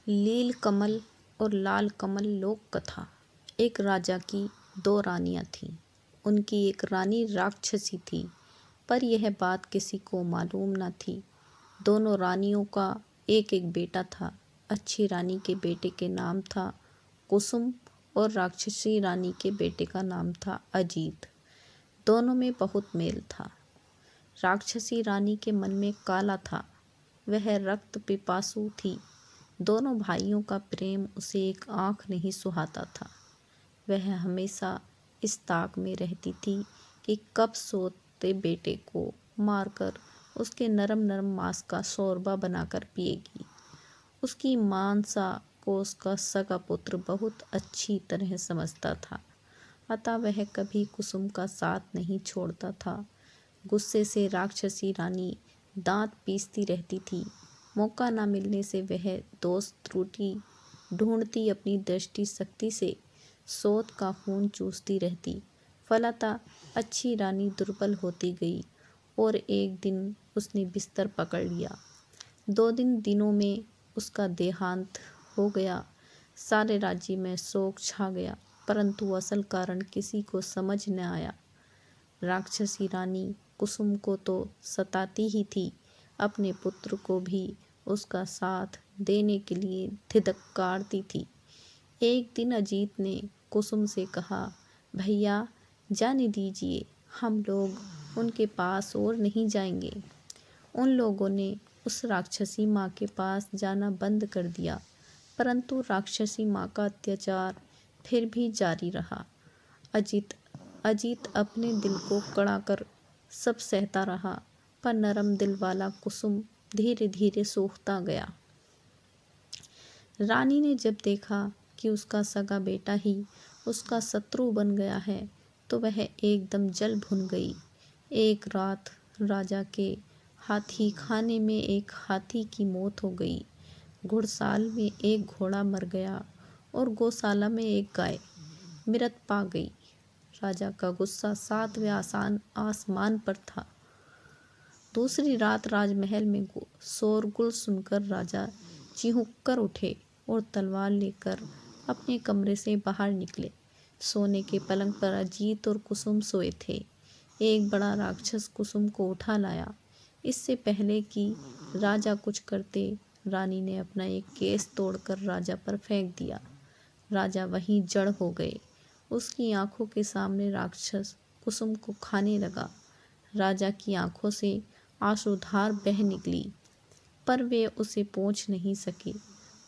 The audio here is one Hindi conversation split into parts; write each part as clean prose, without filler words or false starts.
लील कमल और लाल कमल लोक कथा। एक राजा की 2 रानियां थीं। उनकी एक रानी राक्षसी थी, पर यह बात किसी को मालूम न थी। दोनों रानियों का एक एक बेटा था। अच्छी रानी के बेटे के नाम था कुसुम और राक्षसी रानी के बेटे का नाम था अजीत। दोनों में बहुत मेल था। राक्षसी रानी के मन में काला था, वह रक्त पिपासु थी। दोनों भाइयों का प्रेम उसे एक आँख नहीं सुहाता था। वह हमेशा इस ताक में रहती थी कि कब सोते बेटे को मारकर उसके नरम नरम मांस का शोरबा बनाकर पिएगी। उसकी मानसा को उसका सगा पुत्र बहुत अच्छी तरह समझता था, अतः वह कभी कुसुम का साथ नहीं छोड़ता था। गुस्से से राक्षसी रानी दांत पीसती रहती थी। मौका न मिलने से वह दोष त्रुटि ढूंढती अपनी दृष्टि शक्ति से सोत का खून चूसती रहती। फलतः अच्छी रानी दुर्बल होती गई और एक दिन उसने बिस्तर पकड़ लिया। 2 दिनों में उसका देहांत हो गया। सारे राज्य में शोक छा गया, परंतु असल कारण किसी को समझ न आया। राक्षसी रानी कुसुम को तो सताती ही थी, अपने पुत्र को भी उसका साथ देने के लिए धिक्कारती थी। एक दिन अजीत ने कुसुम से कहा, भैया जाने दीजिए, हम लोग उनके पास और नहीं जाएंगे। उन लोगों ने उस राक्षसी माँ के पास जाना बंद कर दिया, परंतु राक्षसी माँ का अत्याचार फिर भी जारी रहा। अजीत अपने दिल को कड़ा कर सब सहता रहा, पर नरम दिल वाला कुसुम धीरे धीरे सूखता गया। रानी ने जब देखा कि उसका सगा बेटा ही उसका शत्रु बन गया है, तो वह एकदम जल भुन गई। एक रात राजा के हाथी खाने में एक हाथी की मौत हो गई। घुड़साल में एक घोड़ा मर गया और गौशाला में एक गाय मृत पा गई। राजा का गुस्सा 7वें आसमान पर था। दूसरी रात राजमहल में शोरगुल सुनकर राजा चिहुक कर उठे और तलवार लेकर अपने कमरे से बाहर निकले। सोने के पलंग पर अजीत और कुसुम सोए थे। एक बड़ा राक्षस कुसुम को उठा लाया। इससे पहले कि राजा कुछ करते, रानी ने अपना एक केस तोड़कर राजा पर फेंक दिया। राजा वहीं जड़ हो गए। उसकी आंखों के सामने राक्षस कुसुम को खाने लगा। राजा की आंखों से आंसुधार बह निकली, पर वे उसे पोंछ नहीं सके।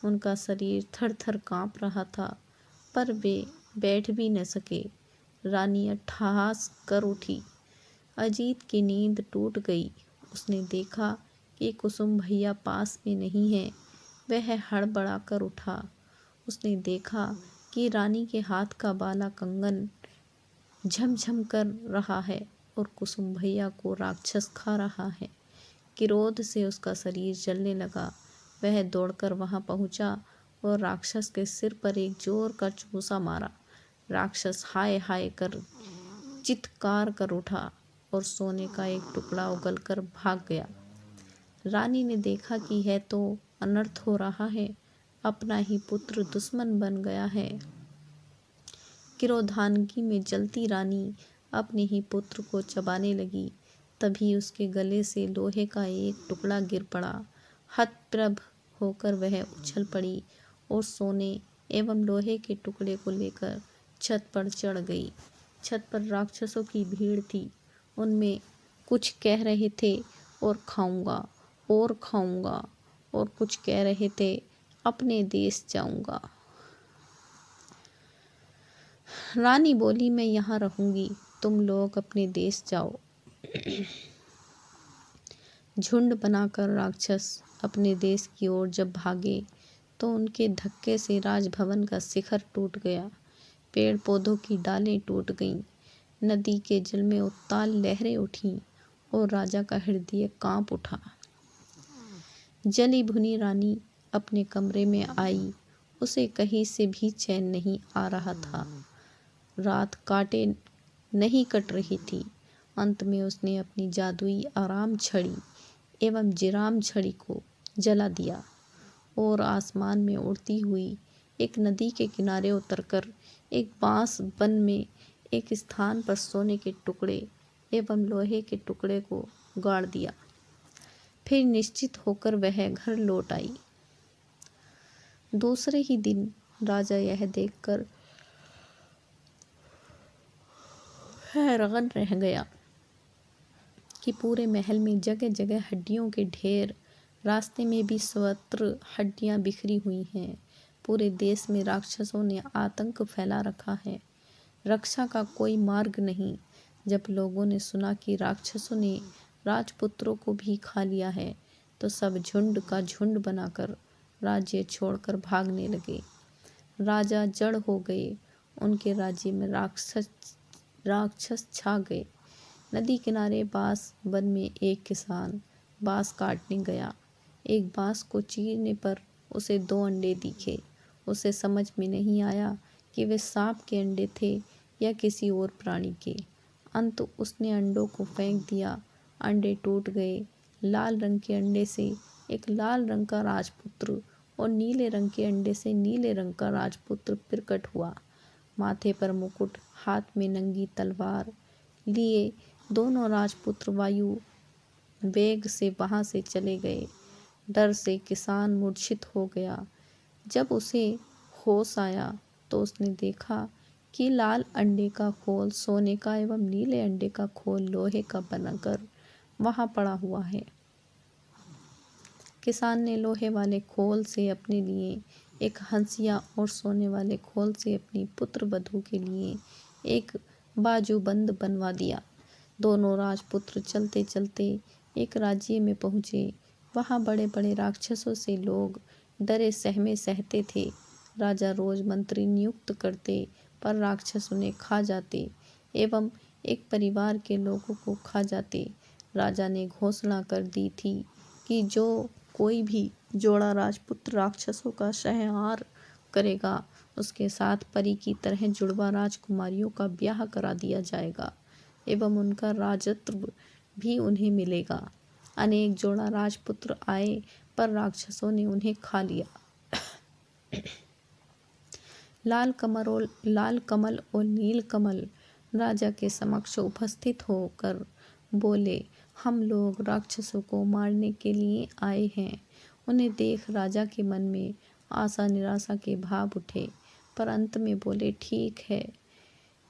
उनका शरीर थर थर काँप रहा था, पर वे बैठ भी न सके। रानी अट्टहास कर उठी। अजीत की नींद टूट गई। उसने देखा कि कुसुम भैया पास में नहीं है। वह हड़बड़ा कर उठा। उसने देखा कि रानी के हाथ का बाला कंगन झमझम कर रहा है और कुसुम भैया को राक्षस खा रहा है। क्रोध से उसका शरीर जलने लगा। वह दौड़कर वहां पहुंचा और राक्षस के सिर पर एक जोर का चूसा मारा। राक्षस हाय हाय कर चित्कार कर उठा और सोने का एक टुकड़ा उगलकर भाग गया। रानी ने देखा कि यह तो अनर्थ हो रहा है, अपना ही पुत्र दुश्मन बन गया है। क्रोधाग्नि में जलती रानी अपने ही पुत्र को चबाने लगी। तभी उसके गले से लोहे का एक टुकड़ा गिर पड़ा। हतप्रभ होकर वह उछल पड़ी और सोने एवं लोहे के टुकड़े को लेकर छत पर चढ़ गई। छत पर राक्षसों की भीड़ थी। उनमें कुछ कह रहे थे और खाऊंगा और खाऊंगा, और कुछ कह रहे थे अपने देश जाऊंगा। रानी बोली, मैं यहाँ रहूंगी, तुम लोग अपने देश जाओ। झुंड बनाकर राक्षस अपने देश की ओर जब भागे, तो उनके धक्के से राजभवन का शिखर टूट गया। पेड़ पौधों की डालें टूट गईं। नदी के जल में उत्ताल लहरें उठीं और राजा का हृदय कांप उठा। जली भुनी रानी अपने कमरे में आई। उसे कहीं से भी चैन नहीं आ रहा था। रात काटे नहीं कट रही थी। अंत में उसने अपनी जादुई आराम छड़ी एवं जिराम छड़ी को जला दिया। और आसमान में उड़ती हुई एक नदी के किनारे उतरकर एक बांस वन में एक स्थान पर सोने के टुकड़े एवं लोहे के टुकड़े को गाड़ दिया। फिर निश्चित होकर वह घर लौट आई। दूसरे ही दिन राजा यह देखकर हैरान रह गया कि पूरे महल में जगह जगह हड्डियों के ढेर, रास्ते में भी सर्वत्र हड्डियां बिखरी हुई हैं। पूरे देश में राक्षसों ने आतंक फैला रखा है, रक्षा का कोई मार्ग नहीं। जब लोगों ने सुना कि राक्षसों ने राजपुत्रों को भी खा लिया है, तो सब झुंड का झुंड बनाकर राज्य छोड़कर भागने लगे। राजा जड़ हो गए, उनके राज्य में राक्षस छा गए। नदी किनारे बांस वन में एक किसान बांस काटने गया। एक बांस को चीरने पर उसे 2 अंडे दिखे। उसे समझ में नहीं आया कि वे सांप के अंडे थे या किसी और प्राणी के। अंत उसने अंडों को फेंक दिया। अंडे टूट गए। लाल रंग के अंडे से एक लाल रंग का राजपुत्र और नीले रंग के अंडे से नीले रंग का राजपुत्र प्रकट हुआ। माथे पर मुकुट, हाथ में नंगी तलवार लिए दोनों राजपुत्र वायु वेग से वहां से चले गए। डर से किसान मूर्छित हो गया। जब उसे होश आया तो उसने देखा कि लाल अंडे का खोल सोने का एवं नीले अंडे का खोल लोहे का बनाकर वहां पड़ा हुआ है। किसान ने लोहे वाले खोल से अपने लिए एक हंसिया और सोने वाले खोल से अपनी पुत्र वधू के लिए एक बाजूबंद बनवा दिया। दोनों राजपुत्र चलते चलते एक राज्य में पहुँचे। वहाँ बड़े बड़े राक्षसों से लोग डरे सहमे सहते थे। राजा रोज मंत्री नियुक्त करते, पर राक्षस उन्हें खा जाते एवं एक परिवार के लोगों को खा जाते। राजा ने घोषणा कर दी थी कि जो कोई भी जोड़ा राजपुत्र राक्षसों का संहार करेगा, उसके साथ परी की तरह जुड़वा राजकुमारियों का ब्याह करा दिया जाएगा एवं उनका राजत्व भी उन्हें मिलेगा। अनेक जोड़ा राजपुत्र आए, पर राक्षसों ने उन्हें खा लिया। लाल कमल और नील कमल राजा के समक्ष उपस्थित होकर बोले, हम लोग राक्षसों को मारने के लिए आए हैं। उन्हें देख राजा के मन में आशा निराशा के भाव उठे, पर अंत में बोले, ठीक है।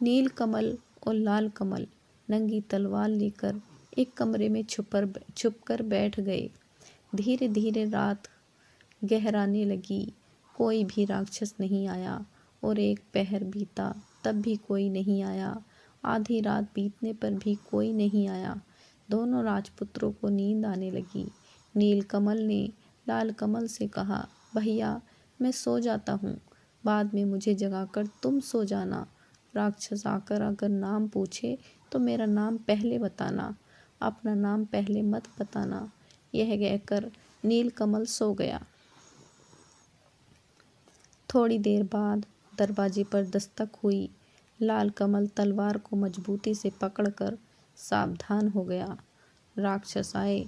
नील कमल और लाल कमल नंगी तलवार लेकर एक कमरे में छुपकर बैठ गए। धीरे धीरे रात गहराने लगी। कोई भी राक्षस नहीं आया और एक पहर बीता, तब भी कोई नहीं आया। आधी रात बीतने पर भी कोई नहीं आया। दोनों राजपुत्रों को नींद आने लगी। नील कमल ने लाल कमल से कहा, भैया मैं सो जाता हूँ, बाद में मुझे जगाकर तुम सो जाना। राक्षस आकर अगर नाम पूछे तो मेरा नाम पहले बताना, अपना नाम पहले मत बताना। यह कहकर नील कमल सो गया। थोड़ी देर बाद दरवाजे पर दस्तक हुई। लाल कमल तलवार को मजबूती से पकड़कर सावधान हो गया। राक्षस आए।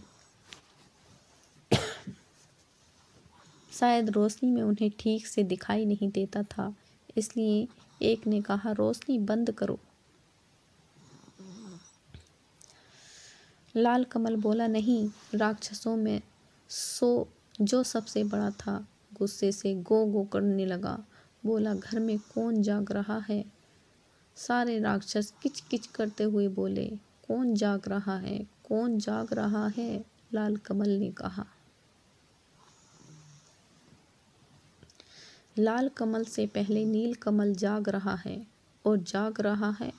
शायद रोशनी में उन्हें ठीक से दिखाई नहीं देता था, इसलिए एक ने कहा, रोशनी बंद करो। लाल कमल बोला, नहीं। राक्षसों में जो सबसे बड़ा था गुस्से से गो गो करने लगा। बोला, घर में कौन जाग रहा है? सारे राक्षस किच किच करते हुए बोले, कौन जाग रहा है, कौन जाग रहा है? लाल कमल ने कहा। लाल कमल से पहले नील कमल जाग रहा है, और जाग रहा है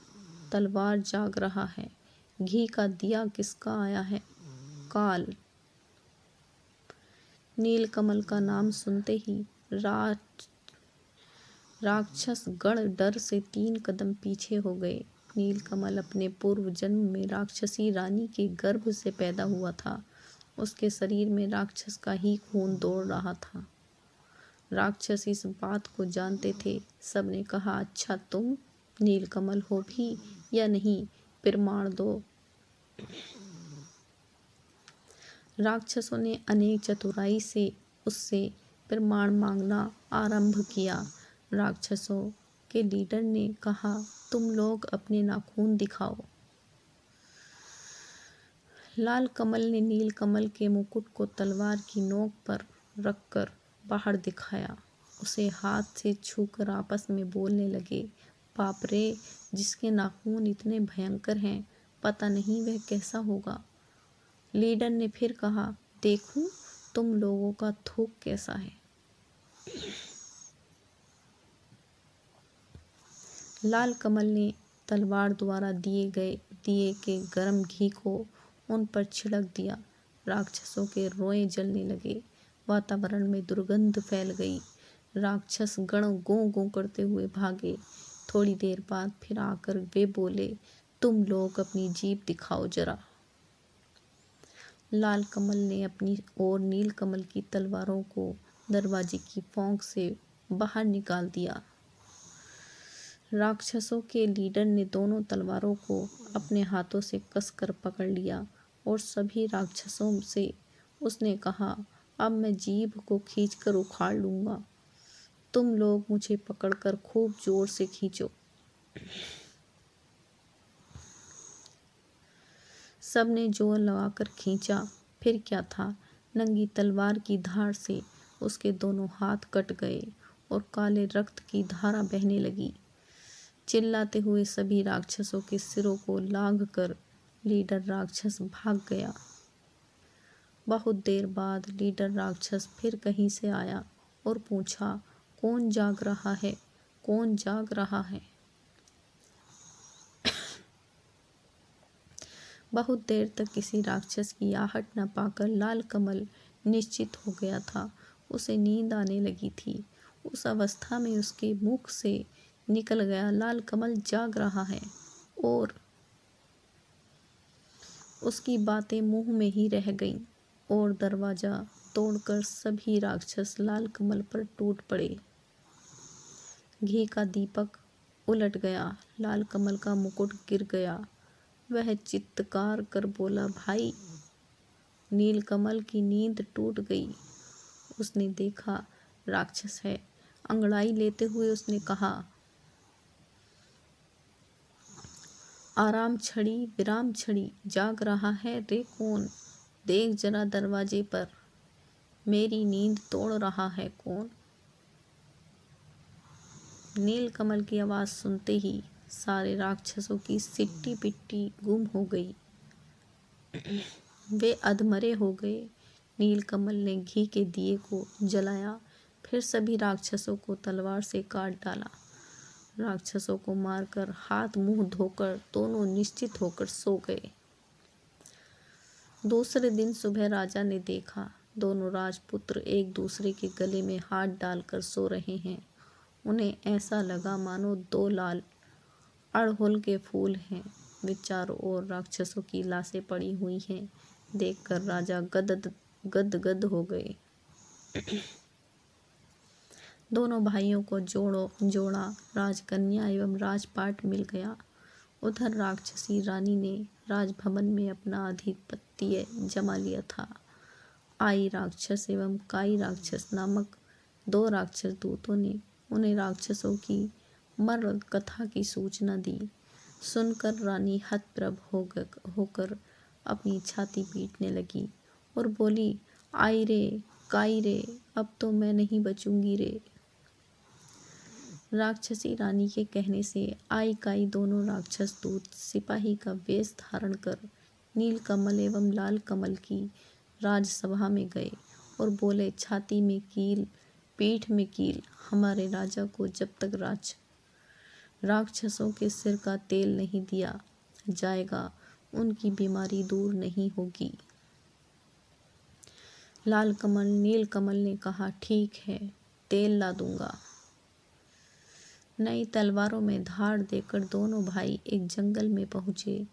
तलवार जाग रहा है। घी का दिया किसका आया है? काल। नील कमल का नाम सुनते ही राक्षस गण डर से 3 कदम पीछे हो गए। नील कमल अपने पूर्व जन्म में राक्षसी रानी के गर्भ से पैदा हुआ था। उसके शरीर में राक्षस का ही खून दौड़ रहा था। राक्षस इस बात को जानते थे। सबने कहा, अच्छा तुम नीलकमल हो भी या नहीं, प्रमाण दो। राक्षसों ने अनेक चतुराई से उससे प्रमाण मांगना आरंभ किया। राक्षसों के लीडर ने कहा, तुम लोग अपने नाखून दिखाओ। लाल कमल ने नील कमल के मुकुट को तलवार की नोक पर रखकर बाहर दिखाया। उसे हाथ से छूकर आपस में बोलने लगे, बाप रे, जिसके नाखून इतने भयंकर हैं, पता नहीं वह कैसा होगा। लीडर ने फिर कहा, देखूं तुम लोगों का थूक कैसा है। लाल कमल ने तलवार द्वारा दिए के गरम घी को उन पर छिड़क दिया। राक्षसों के रोए जलने लगे। वातावरण में दुर्गंध फैल गई। राक्षस गण गों गों करते हुए भागे। थोड़ी देर बाद फिर आकर वे बोले, तुम लोग अपनी जीभ दिखाओ जरा। लाल कमल ने अपनी और नील कमल की तलवारों को दरवाजे की फोंक से बाहर निकाल दिया। राक्षसों के लीडर ने दोनों तलवारों को अपने हाथों से कसकर पकड़ लिया और सभी राक्षसों से उसने कहा, अब मैं जीभ को खींचकर उखाड़ लूंगा। तुम लोग मुझे पकड़कर खूब जोर से खींचो। सबने जोर लगाकर खींचा। फिर क्या था, नंगी तलवार की धार से उसके दोनों हाथ कट गए और काले रक्त की धारा बहने लगी। चिल्लाते हुए सभी राक्षसों के सिरों को लांघकर लीडर राक्षस भाग गया। बहुत देर बाद लीडर राक्षस फिर कहीं से आया और पूछा, कौन जाग रहा है, कौन जाग रहा है। बहुत देर तक किसी राक्षस की आहट न पाकर लाल कमल निश्चित हो गया था। उसे नींद आने लगी थी। उस अवस्था में उसके मुख से निकल गया, लाल कमल जाग रहा है, और उसकी बातें मुंह में ही रह गईं और दरवाजा तोड़कर सभी राक्षस लाल कमल पर टूट पड़े। घी का दीपक उलट गया। लाल कमल का मुकुट गिर गया। वह चित्कार कर बोला, भाई, नील कमल की नींद टूट गई। उसने देखा राक्षस है। अंगड़ाई लेते हुए उसने कहा, आराम छड़ी विराम छड़ी, जाग रहा है रे कौन? देख जरा दरवाजे पर, मेरी नींद तोड़ रहा है कौन? नील कमल की आवाज़ सुनते ही सारे राक्षसों की सिट्टी पिट्टी गुम हो गई। वे अधमरे हो गए। नील कमल ने घी के दिए को जलाया, फिर सभी राक्षसों को तलवार से काट डाला। राक्षसों को मारकर हाथ मुंह धोकर दोनों निश्चित होकर सो गए। दूसरे दिन सुबह राजा ने देखा, दोनों राजपुत्र एक दूसरे के गले में हाथ डालकर सो रहे हैं। उन्हें ऐसा लगा मानो दो लाल अड़हुल के फूल हैं। वे चारों ओर राक्षसों की लाशें पड़ी हुई हैं। देखकर राजा गदगद हो गए। दोनों भाइयों को जोड़ा राजकन्या एवं राजपाट मिल गया। उधर राक्षसी रानी ने राजभवन में अपना आधिपत्य जमा लिया था। आई राक्षस एवं काई राक्षस नामक दो राक्षस दूतों ने उन्हें राक्षसों की मर कथा की सूचना दी। सुनकर रानी हतप्रभ होकर अपनी छाती पीटने लगी और बोली, आई रे काई रे, अब तो मैं नहीं बचूंगी रे। राक्षसी रानी के कहने से आई काई दोनों राक्षस दूत सिपाही का वेश धारण कर नील कमल एवं लाल कमल की राजसभा में गए और बोले, छाती में कील पीठ में कील, हमारे राजा को जब तक राक्षसों के सिर का तेल नहीं दिया जाएगा, उनकी बीमारी दूर नहीं होगी। लाल कमल नील कमल ने कहा, ठीक है, तेल ला दूंगा। नई तलवारों में धार देकर दोनों भाई एक जंगल में पहुंचे।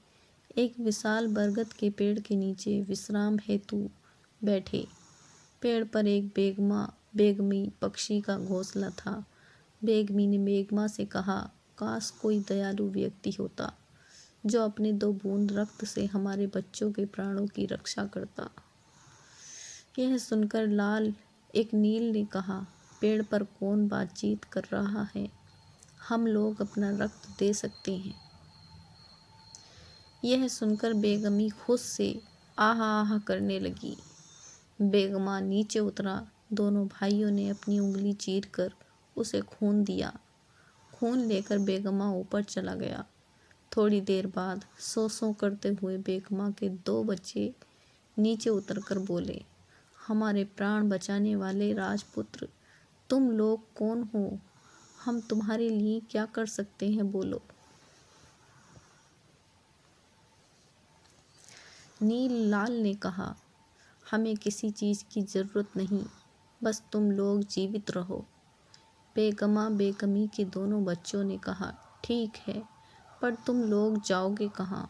एक विशाल बरगद के पेड़ के नीचे विश्राम हेतु बैठे। पेड़ पर एक बेगमी पक्षी का घोंसला था। बेगमी ने बेगमा से कहा, काश कोई दयालु व्यक्ति होता जो अपने 2 बूंद रक्त से हमारे बच्चों के प्राणों की रक्षा करता। यह सुनकर लाल एक नील ने कहा, पेड़ पर कौन बातचीत कर रहा है? हम लोग अपना रक्त दे सकते हैं। यह सुनकर बेगमी खुश से आहा आहा करने लगी। बेगमा नीचे उतरा। दोनों भाइयों ने अपनी उंगली चीरकर उसे खून दिया। खून लेकर बेगमा ऊपर चला गया। थोड़ी देर बाद सो सो करते हुए बेगमा के 2 बच्चे नीचे उतरकर बोले, हमारे प्राण बचाने वाले राजपुत्र, तुम लोग कौन हो? हम तुम्हारे लिए क्या कर सकते हैं, बोलो। नील लाल ने कहा, हमें किसी चीज़ की ज़रूरत नहीं, बस तुम लोग जीवित रहो। बेगमा बेगमी के दोनों बच्चों ने कहा, ठीक है, पर तुम लोग जाओगे कहाँ?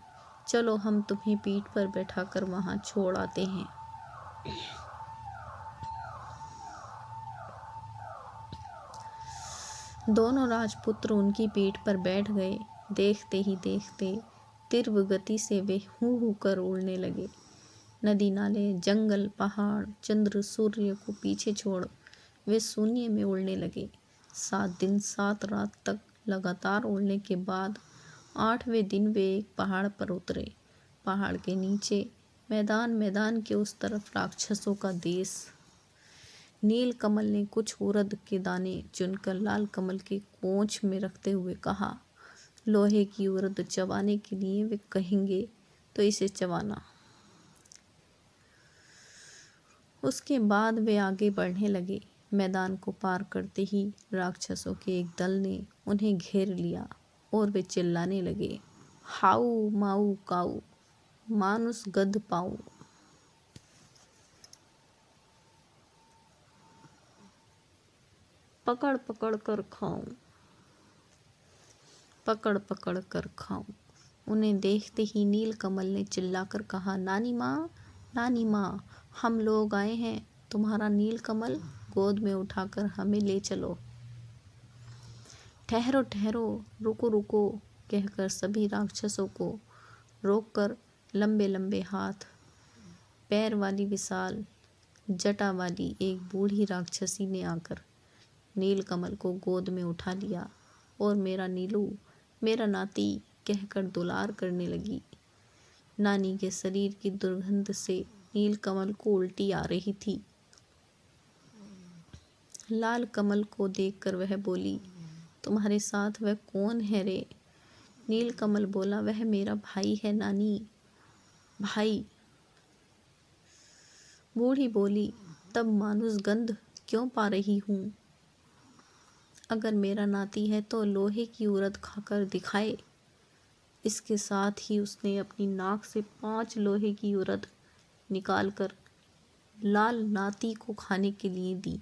चलो हम तुम्हें पीठ पर बैठाकर वहाँ छोड़ आते हैं। दोनों राजपुत्र उनकी पीठ पर बैठ गए। देखते ही देखते तीव्र गति से वे हू हू कर उड़ने लगे। नदी नाले, जंगल, पहाड़, चंद्र, सूर्य को पीछे छोड़ वे शून्य में उड़ने लगे। 7 दिन 7 रात तक लगातार उड़ने के बाद 8वें दिन वे एक पहाड़ पर उतरे। पहाड़ के नीचे मैदान, मैदान के उस तरफ राक्षसों का देश। नील कमल ने कुछ उड़द के दाने चुनकर लाल कमल के कोंच में रखते हुए कहा, लोहे की उड़द चबाने के लिए वे कहेंगे तो इसे चबाना। उसके बाद वे आगे बढ़ने लगे। मैदान को पार करते ही राक्षसों के एक दल ने उन्हें घेर लिया और वे चिल्लाने लगे, हाउ माऊ काऊ, मानुस गध पाऊ। पकड़ पकड़ कर खाऊं, पकड़ पकड़ कर खाऊं। उन्हें देखते ही नील कमल ने चिल्लाकर कहा, नानी माँ, नानी माँ, हम लोग आए हैं। तुम्हारा नील कमल, गोद में उठाकर हमें ले चलो। ठहरो ठहरो, रुको रुको, कहकर सभी राक्षसों को रोककर लंबे लंबे हाथ पैर वाली विशाल जटा वाली एक बूढ़ी राक्षसी ने आकर नील कमल को गोद में उठा लिया और मेरा नीलू, मेरा नाती कहकर दुलार करने लगी। नानी के शरीर की दुर्गंध से नील कमल को उल्टी आ रही थी। लाल कमल को देखकर वह बोली, तुम्हारे साथ वह कौन है रे? नील कमल बोला, वह मेरा भाई है नानी, भाई। बूढ़ी बोली, तब मानुस गंध क्यों पा रही हूँ? अगर मेरा नाती है तो लोहे की उड़द खाकर दिखाए। इसके साथ ही उसने अपनी नाक से 5 लोहे की उड़द निकालकर लाल नाती को खाने के लिए दी।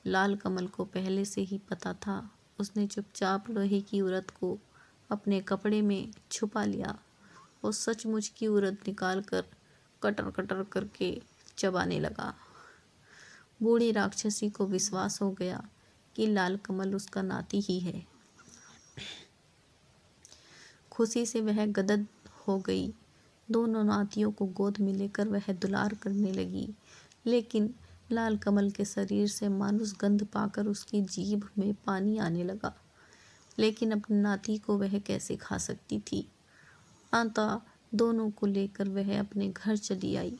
लाल कमल को पहले से ही पता था। उसने चुपचाप लोहे की उड़द को अपने कपड़े में छुपा लिया और सचमुच की उड़द निकालकर कटर कटर करके चबाने लगा। बूढ़ी राक्षसी को विश्वास हो गया कि लाल कमल उसका नाती ही है। खुशी से वह गदगद हो गई। दोनों नातियों को गोद में लेकर वह दुलार करने लगी, लेकिन लाल कमल के शरीर से मानुस गंध पाकर उसकी जीभ में पानी आने लगा। लेकिन अपने नाती को वह कैसे खा सकती थी? अंततः दोनों को लेकर वह अपने घर चली आई।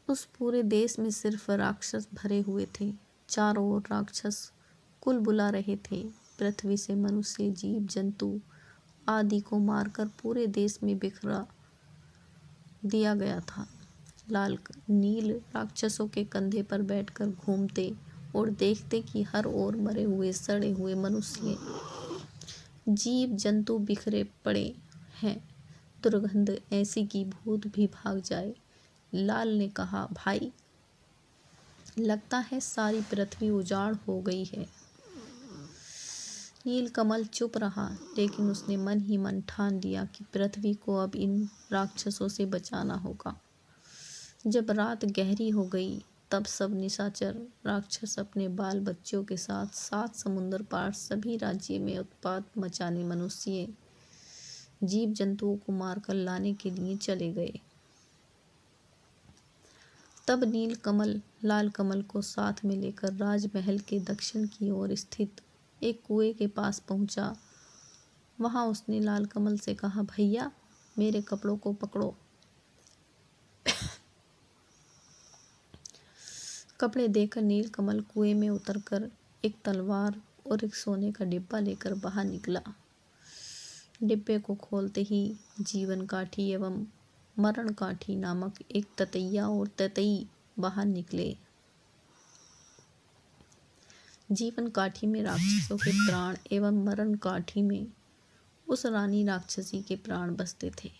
उस पूरे देश में सिर्फ राक्षस भरे हुए थे। चारों ओर राक्षस कुल बुला रहे थे। पृथ्वी से मनुष्य, जीव जंतु आदि को मारकर पूरे देश में बिखरा दिया गया था। लाल नील राक्षसों के कंधे पर बैठकर घूमते और देखते कि हर ओर मरे हुए, सड़े हुए मनुष्य, जीव जंतु बिखरे पड़े हैं। दुर्गंध ऐसी कि भूत भी भाग जाए। लाल ने कहा, भाई, लगता है सारी पृथ्वी उजाड़ हो गई है। नील कमल चुप रहा, लेकिन उसने मन ही मन ठान लिया कि पृथ्वी को अब इन राक्षसों से बचाना होगा। जब रात गहरी हो गई, तब सब निशाचर राक्षस अपने बाल बच्चों के साथ 7 समुंदर पार सभी राज्य में उत्पात मचाने मनुष्य, जीव जंतुओं को मारकर लाने के लिए चले गए। तब नीलकमल लाल कमल को साथ में लेकर राजमहल के दक्षिण की ओर स्थित एक कुएं के पास पहुंचा। वहां उसने लाल कमल से कहा, भैया मेरे कपड़ों को पकड़ो। कपड़े देकर नीलकमल कुएं में उतरकर एक तलवार और एक सोने का डिब्बा लेकर बाहर निकला। डिब्बे को खोलते ही जीवन काठी एवं मरण काठी नामक एक ततैया और ततई बाहर निकले। जीवन काठी में राक्षसों के प्राण एवं मरण काठी में उस रानी राक्षसी के प्राण बसते थे।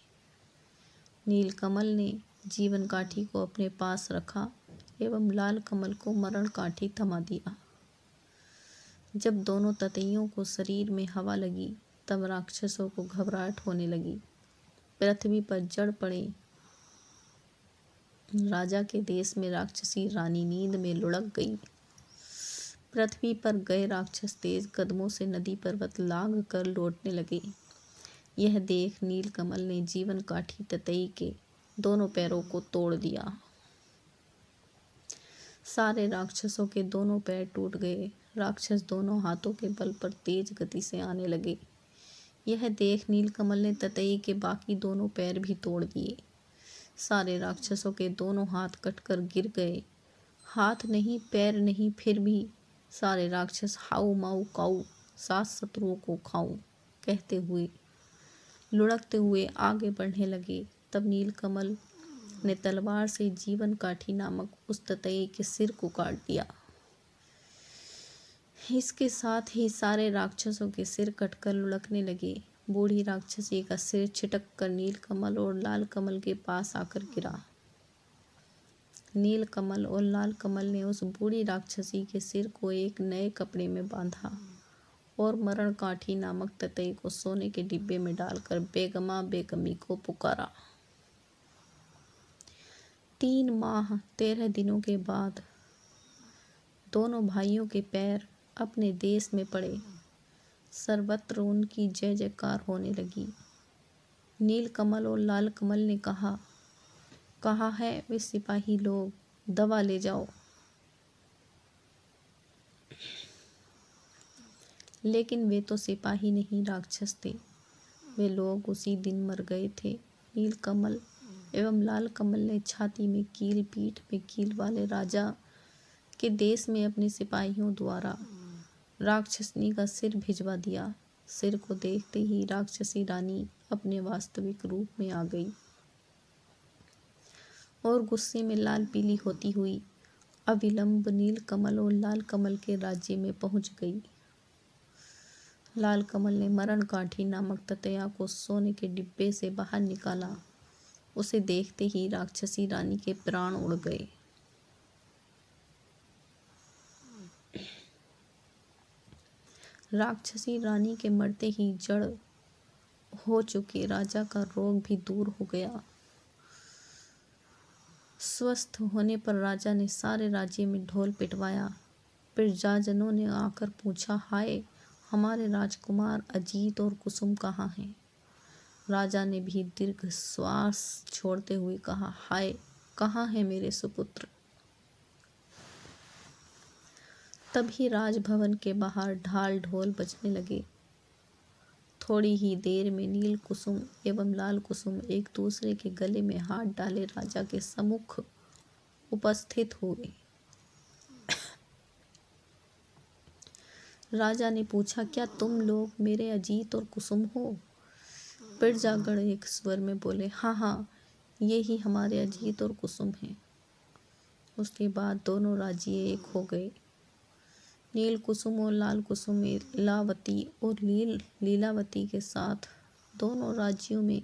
नीलकमल ने जीवन काठी को अपने पास रखा एवं लाल कमल को मरण काठी थमा दिया। जब दोनों ततैयों को शरीर में हवा लगी तब राक्षसों को घबराहट होने लगी। पृथ्वी पर जड़ पड़े। राजा के देश में राक्षसी रानी नींद में लुढ़क गई। पृथ्वी पर गए राक्षस तेज कदमों से नदी पर्वत लांघ कर लौटने लगे। यह देख नीलकमल ने जीवन काठी ततई के दोनों पैरों को तोड़ दिया। सारे राक्षसों के दोनों पैर टूट गए। राक्षस दोनों हाथों के बल पर तेज गति से आने लगे। यह देख नीलकमल ने ततई के बाकी दोनों पैर भी तोड़ दिए। सारे राक्षसों के दोनों हाथ कटकर गिर गए। हाथ नहीं, पैर नहीं, फिर भी सारे राक्षस हाउ माऊ काऊ, सात शत्रुओं को खाऊं कहते हुए लुढ़कते हुए आगे बढ़ने लगे। तब नीलकमल ने तलवार से जीवन काठी नामक उस ततई के सिर को काट दिया। इसके साथ ही सारे राक्षसों के सिर कटकर लुढ़कने लगे। बूढ़ी राक्षसी का सिर छिटक कर नीलकमल और लाल कमल के पास आकर गिरा। नीलकमल और लाल कमल ने उस बूढ़ी राक्षसी के सिर को एक नए कपड़े में बांधा और मरण काठी नामक ततई को सोने के डिब्बे में डालकर बेगमा बेगमी को पुकारा। 3 माह 13 दिनों के बाद दोनों भाइयों के पैर अपने देश में पड़े। सर्वत्र उनकी जय जयकार होने लगी। नीलकमल और लाल कमल ने कहा है वे सिपाही लोग, दवा ले जाओ। लेकिन वे तो सिपाही नहीं, राक्षस थे। वे लोग उसी दिन मर गए थे। नीलकमल एवं लाल कमल ने छाती में कील, पीठ में कील वाले राजा के देश में अपने सिपाहियों द्वारा राक्षसनी का सिर भिजवा दिया। सिर को देखते ही राक्षसी रानी अपने वास्तविक रूप में आ गई और गुस्से में लाल पीली होती हुई अविलंब नीलकमल और लाल कमल के राज्य में पहुंच गई। लाल कमल ने मरण काठी नामक ततैया को सोने के डिब्बे से बाहर निकाला। उसे देखते ही राक्षसी रानी के प्राण उड़ गए। राक्षसी रानी के मरते ही जड़ हो चुके राजा का रोग भी दूर हो गया। स्वस्थ होने पर राजा ने सारे राज्य में ढोल पिटवाया। प्रजाजनों ने आकर पूछा, हाय हमारे राजकुमार अजीत और कुसुम कहाँ हैं? राजा ने भी दीर्घ श्वास छोड़ते हुए कहा, हाय कहाँ है मेरे सुपुत्र? तभी राजभवन के बाहर ढाल ढोल बजने लगे। थोड़ी ही देर में नील कुसुम एवं लाल कुसुम एक दूसरे के गले में हाथ डाले राजा के सम्मुख उपस्थित हुए। राजा ने पूछा, क्या तुम लोग मेरे अजीत और कुसुम हो? प्रजागण एक स्वर में बोले, हाँ हाँ, ये ही हमारे अजीत और कुसुम हैं। उसके बाद दोनों राज्य एक हो गए। नील कुसुम और लाल कुसुम लीलावती और लीलावती के साथ दोनों राज्यों में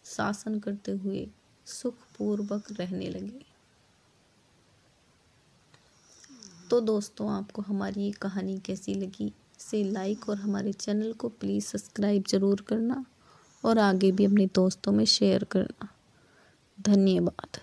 शासन करते हुए सुखपूर्वक रहने लगे। तो दोस्तों, आपको हमारी ये कहानी कैसी लगी? इसे लाइक और हमारे चैनल को प्लीज़ सब्सक्राइब ज़रूर करना और आगे भी अपने दोस्तों में शेयर करना। धन्यवाद।